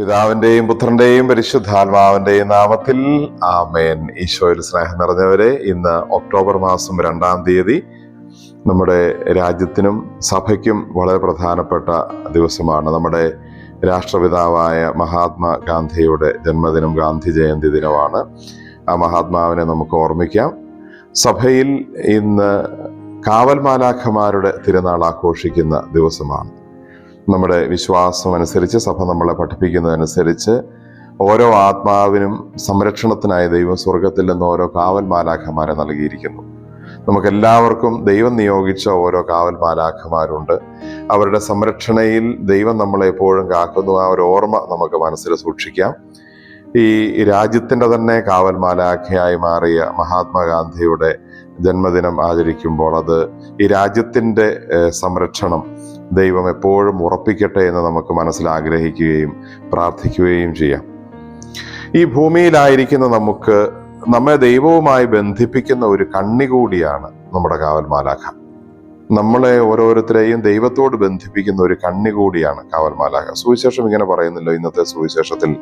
പിതാവിന്റെയും പുത്രന്റെയും പരിശുദ്ധാത്മാവിന്റെയും നാമത്തിൽ ആമേൻ. ഈശോയിൽ സ്നേഹം നിറഞ്ഞവരെ, ഇന്ന് ഒക്ടോബർ മാസം 2-ാം തീയതി നമ്മുടെ രാജ്യത്തിനും സഭയ്ക്കും വളരെ പ്രധാനപ്പെട്ട ദിവസമാണ്. നമ്മുടെ രാഷ്ട്രപിതാവായ മഹാത്മാഗാന്ധിയുടെ ജന്മദിനം, ഗാന്ധി ജയന്തി ദിനമാണ്. ആ മഹാത്മാവിനെ നമുക്ക് ഓർമ്മിക്കാം. സഭയിൽ ഇന്ന് കാവൽ മാലാഖമാരുടെ തിരുനാൾ ആഘോഷിക്കുന്ന ദിവസമാണ്. നമ്മുടെ വിശ്വാസം അനുസരിച്ച്, സഭ നമ്മളെ പഠിപ്പിക്കുന്നതനുസരിച്ച്, ഓരോ ആത്മാവിനും സംരക്ഷണത്തിനായി ദൈവം സ്വർഗത്തിൽ നിന്ന് ഓരോ കാവൽ മാലാഖമാരെ നൽകിയിരിക്കുന്നു. നമുക്കെല്ലാവർക്കും ദൈവം നിയോഗിച്ച ഓരോ കാവൽ മാലാഖമാരുണ്ട്. അവരുടെ സംരക്ഷണയിൽ ദൈവം നമ്മളെ എപ്പോഴും കാക്കുന്നു. ആ ഒരു ഓർമ്മ നമുക്ക് മനസ്സിൽ സൂക്ഷിക്കാം. ഈ രാജ്യത്തിൻ്റെ തന്നെ കാവൽ മാലാഖയായി മാറിയ മഹാത്മാഗാന്ധിയുടെ ജന്മദിനം ആചരിക്കുമ്പോൾ അത് ഈ രാജ്യത്തിൻ്റെ സംരക്ഷണം ദൈവം എപ്പോഴും ഉറപ്പിക്കട്ടെ എന്ന് നമുക്ക് മനസ്സിൽ ആഗ്രഹിക്കുകയും പ്രാർത്ഥിക്കുകയും ചെയ്യാം. ഈ ഭൂമിയിലായിരിക്കുന്ന നമുക്ക് നമ്മെ ദൈവവുമായി ബന്ധിപ്പിക്കുന്ന ഒരു കണ്ണി കൂടിയാണ് നമ്മുടെ കാവൽ മാലാഖ. നമ്മളെ ഓരോരുത്തരെയും ദൈവത്തോട് ബന്ധിപ്പിക്കുന്ന ഒരു കണ്ണി കൂടിയാണ് കാവൽ മാലാഖ. സുവിശേഷം ഇങ്ങനെ പറയുന്നല്ലോ, ഇന്നത്തെ സുവിശേഷത്തിൽ,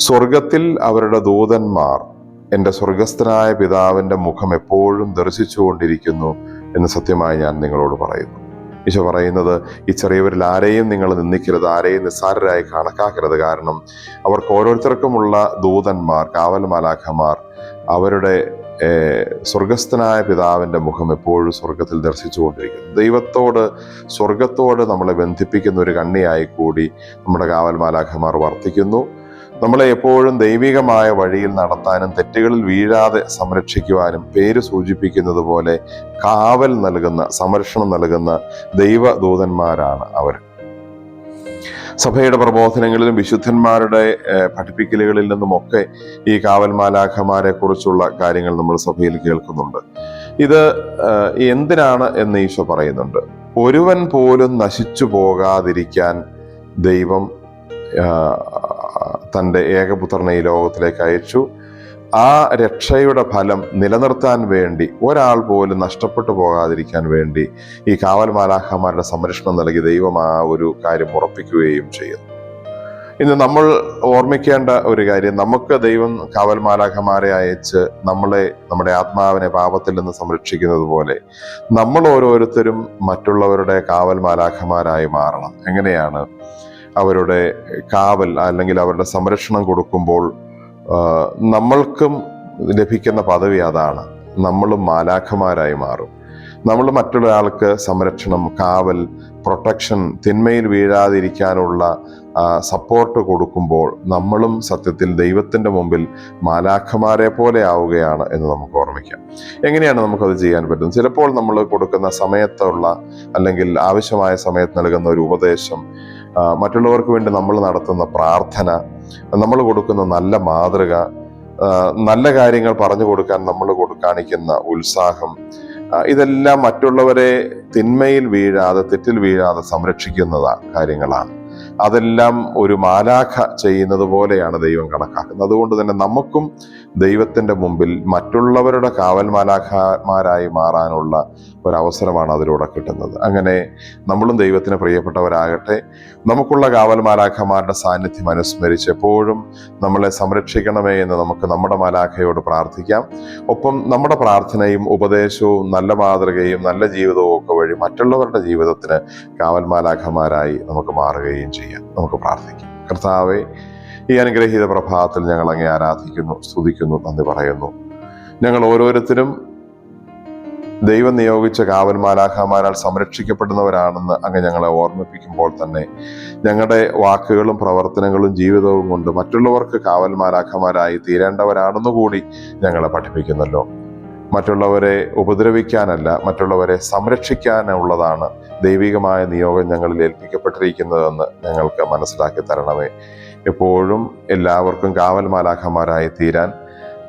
സ്വർഗത്തിൽ അവരുടെ ദൂതന്മാർ എൻ്റെ സ്വർഗസ്ഥനായ പിതാവിൻ്റെ മുഖം എപ്പോഴും ദർശിച്ചുകൊണ്ടിരിക്കുന്നു എന്ന് സത്യമായി ഞാൻ നിങ്ങളോട് പറയുന്നു. ഈശോ പറയുന്നത്, ഈ ചെറിയവരിൽ ആരെയും നിങ്ങൾ നിന്ദിക്കരുത്, ആരെയും നിസ്സാരരായി കണക്കാക്കരുത്. കാരണം അവർക്ക് ഓരോരുത്തർക്കുമുള്ള ദൂതന്മാർ, കാവൽ മാലാഖമാർ, അവരുടെ സ്വർഗസ്ഥനായ പിതാവിൻ്റെ മുഖം എപ്പോഴും സ്വർഗത്തിൽ ദർശിച്ചുകൊണ്ടിരിക്കുന്നു. സ്വർഗത്തോട് നമ്മളെ ബന്ധിപ്പിക്കുന്ന ഒരു കണ്ണിയായി കൂടി നമ്മുടെ കാവൽ മാലാഖമാർ വർത്തിക്കുന്നു. നമ്മളെ എപ്പോഴും ദൈവികമായ വഴിയിൽ നടത്താനും തെറ്റുകളിൽ വീഴാതെ സംരക്ഷിക്കുവാനും പേര് സൂചിപ്പിക്കുന്നത് പോലെ കാവൽ നൽകുന്ന, സംരക്ഷണം നൽകുന്ന ദൈവദൂതന്മാരാണ് അവർ. സഭയുടെ പ്രബോധനങ്ങളിലും വിശുദ്ധന്മാരുടെ പഠിപ്പിക്കലുകളിൽ നിന്നുമൊക്കെ ഈ കാവൽ മാലാഖമാരെ കുറിച്ചുള്ള കാര്യങ്ങൾ നമ്മൾ സഭയിൽ കേൾക്കുന്നുണ്ട്. ഇത് എന്തിനാണ് എന്ന് ഈശോ പറയുന്നുണ്ട്. ഒരുവൻ പോലും നശിച്ചു പോകാതിരിക്കാൻ ദൈവം തൻ്റെ ഏകപുത്രനെ ഈ ലോകത്തിലേക്ക് അയച്ചു. ആ രക്ഷയുടെ ഫലം നിലനിർത്താൻ വേണ്ടി, ഒരാൾ പോലും നഷ്ടപ്പെട്ടു പോകാതിരിക്കാൻ വേണ്ടി ഈ കാവൽ മാലാഖമാരുടെ സംരക്ഷണം നൽകി ദൈവം ആ ഒരു കാര്യം ഉറപ്പിക്കുകയും ചെയ്യുന്നു. ഇന്ന് നമ്മൾ ഓർമ്മിക്കേണ്ട ഒരു കാര്യം, നമുക്ക് ദൈവം കാവൽ മാലാഖമാരെ അയച്ച് നമ്മുടെ ആത്മാവിനെ പാപത്തിൽ നിന്ന് സംരക്ഷിക്കുന്നത് പോലെ നമ്മൾ ഓരോരുത്തരും മറ്റുള്ളവരുടെ കാവൽ മാലാഖമാരായി മാറണം. എങ്ങനെയാണ്? അവരുടെ കാവൽ അല്ലെങ്കിൽ അവരുടെ സംരക്ഷണം കൊടുക്കുമ്പോൾ നമ്മൾക്കും ലഭിക്കുന്ന പദവി അതാണ്. നമ്മളും മാലാഖമാരായി മാറും. നമ്മൾ മറ്റൊരാൾക്ക് സംരക്ഷണം, കാവൽ, പ്രൊട്ടക്ഷൻ, തിന്മയിൽ വീഴാതിരിക്കാനുള്ള സപ്പോർട്ട് കൊടുക്കുമ്പോൾ നമ്മളും സത്യത്തിൽ ദൈവത്തിൻ്റെ മുമ്പിൽ മാലാഖമാരെ പോലെ ആവുകയാണ് എന്ന് നമുക്ക് ഓർമ്മിക്കാം. എങ്ങനെയാണ് നമുക്കത് ചെയ്യാൻ പറ്റും? ചിലപ്പോൾ നമ്മൾ കൊടുക്കുന്ന സമയത്തുള്ള, അല്ലെങ്കിൽ ആവശ്യമായ സമയത്ത് നൽകുന്ന ഒരു ഉപദേശം, മറ്റുള്ളവർക്ക് വേണ്ടി നമ്മൾ നടത്തുന്ന പ്രാർത്ഥന, നമ്മൾ കൊടുക്കുന്ന നല്ല മാതൃക, നല്ല കാര്യങ്ങൾ പറഞ്ഞു കൊടുക്കാൻ നമ്മൾ കാണിക്കുന്ന ഉത്സാഹം, ഇതെല്ലാം മറ്റുള്ളവരെ തിന്മയിൽ വീഴാതെ, തെറ്റിൽ വീഴാതെ സംരക്ഷിക്കുന്ന കാര്യങ്ങളാണ്. അതെല്ലാം ഒരു മാലാഖ ചെയ്യുന്നത് പോലെയാണ് ദൈവം കണക്കാക്കുന്നത്. അതുകൊണ്ട് തന്നെ നമുക്കും ദൈവത്തിൻ്റെ മുമ്പിൽ മറ്റുള്ളവരുടെ കാവൽ മാലാഖമാരായി മാറാനുള്ള ഒരവസരമാണ് അതിലൂടെ കിട്ടുന്നത്. അങ്ങനെ നമ്മളും ദൈവത്തിന് പ്രിയപ്പെട്ടവരാകട്ടെ. നമുക്കുള്ള കാവൽ മാലാഖമാരുടെ സാന്നിധ്യം അനുസ്മരിച്ച് എപ്പോഴും നമ്മളെ സംരക്ഷിക്കണമേ എന്ന് നമുക്ക് നമ്മുടെ മാലാഖയോട് പ്രാർത്ഥിക്കാം. ഒപ്പം നമ്മുടെ പ്രാർത്ഥനയും ഉപദേശവും നല്ല മാതൃകയും നല്ല ജീവിതവും ഒക്കെ വഴി മറ്റുള്ളവരുടെ ജീവിതത്തിന് കാവൽ മാലാഖമാരായി നമുക്ക് മാറുകയും ചെയ്യാം. നമുക്ക് പ്രാർത്ഥിക്കാം. കർത്താവേ, ഈ അനുഗ്രഹീത പ്രഭാതത്തിൽ ഞങ്ങൾ അങ്ങേ ആരാധിക്കുന്നു, സ്തുതിക്കുന്നു, നന്ദി പറയുന്നു. ഞങ്ങൾ ഓരോരുത്തരും ദൈവം നിയോഗിച്ച കാവൽ മാലാഖമാരാൽ സംരക്ഷിക്കപ്പെടുന്നവരാണെന്ന് അങ്ങ് ഞങ്ങളെ ഓർമ്മിപ്പിക്കുമ്പോൾ തന്നെ ഞങ്ങളുടെ വാക്കുകളും പ്രവർത്തനങ്ങളും ജീവിതവും കൊണ്ട് മറ്റുള്ളവർക്ക് കാവൽ മാലാഖമാരായി തീരേണ്ടവരാണെന്ന് കൂടി ഞങ്ങളെ പഠിപ്പിക്കുന്നല്ലോ. മറ്റുള്ളവരെ ഉപദ്രവിക്കാനല്ല, മറ്റുള്ളവരെ സംരക്ഷിക്കാനുള്ളതാണ് ദൈവികമായ നിയോഗം ഞങ്ങളിൽ ഏൽപ്പിക്കപ്പെട്ടിരിക്കുന്നതെന്ന് ഞങ്ങൾക്ക് മനസ്സിലാക്കി തരണമേ. എപ്പോഴും എല്ലാവർക്കും കാവൽ മാലാഖമാരായി തീരാൻ,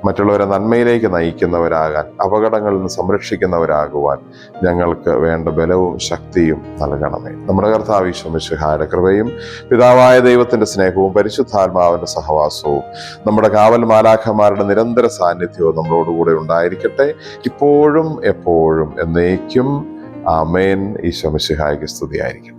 മറ്റുള്ളവരെ നന്മയിലേക്ക് നയിക്കുന്നവരാകാൻ, അപകടങ്ങളിൽ നിന്ന് സംരക്ഷിക്കുന്നവരാകുവാൻ ഞങ്ങൾക്ക് വേണ്ട ബലവും ശക്തിയും നൽകണമേ. നമ്മുടെ കർത്താവ് ഈശോ മിശിഹായുടെ കൃപയും പിതാവായ ദൈവത്തിന്റെ സ്നേഹവും പരിശുദ്ധാത്മാവിന്റെ സഹവാസവും നമ്മുടെ കാവൽ മാലാഖമാരുടെ നിരന്തര സാന്നിധ്യവും നമ്മളോടുകൂടെ ഉണ്ടായിരിക്കട്ടെ, ഇപ്പോഴും എപ്പോഴും എന്നേക്കും. ആമേൻ. ഈശോ മിശിഹായ്ക്ക് സ്തുതിയായിരിക്കട്ടെ.